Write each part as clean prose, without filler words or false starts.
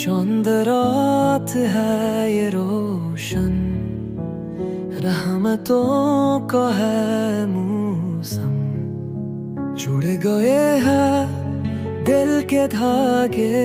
चंद रात है ये रोशन, रहमतों का है मौसम। जुड़ गए हैं दिल के धागे,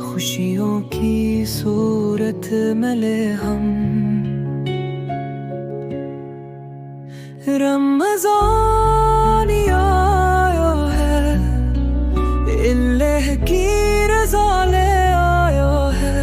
खुशियों की सूरत मिले हम। रमज़ान आया है, इल्लाह की रज़ा ले आया है।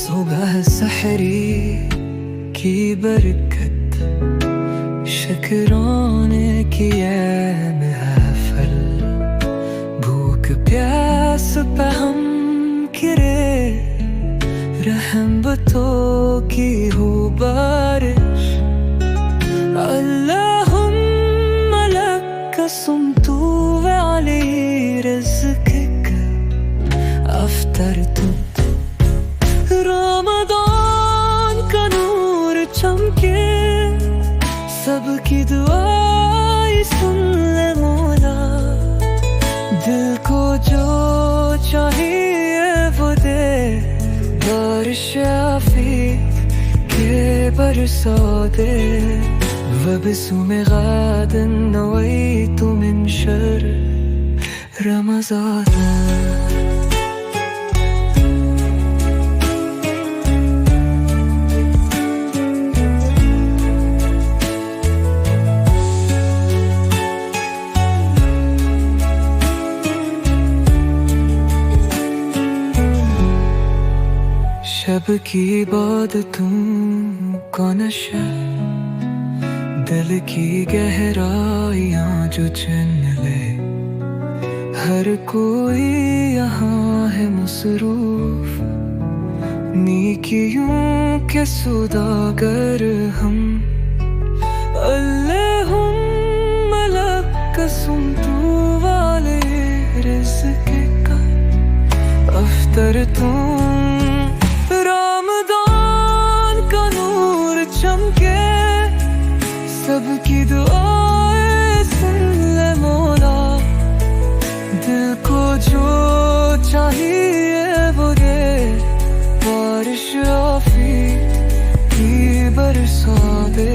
सुबह सहरी की बरकत, शुक्राने की है महफिल। भूख प्यास पे हम गिरे, रहमतों की हो बारिश। अल्लाहुम्मा लक सुमतु व अलैहि रिज़्क़क अफ़्तरतु। रमज़ान का नूर चमके, सबकी दुआएं सुन ले मौला। दिल को जो चाहिए वो दे, बारिश आफी के बरसा दे। वबिस्म गाद नवैतु मिन शर रमज़ान। शब की इबादतों का नशा, दिल की गहराइयां जो चुन ले। हर कोई यहाँ है मसरूफ, नेकियों के सौदागर हम। अल्लाहुम्मा लक सुमतु व अलैहि रिज़्क़क अफ़्तरतु। सबकी दुआएं सुन ले मौला। दिल को जो चाहिए वो दे, बारिश आफी की बरसा दे।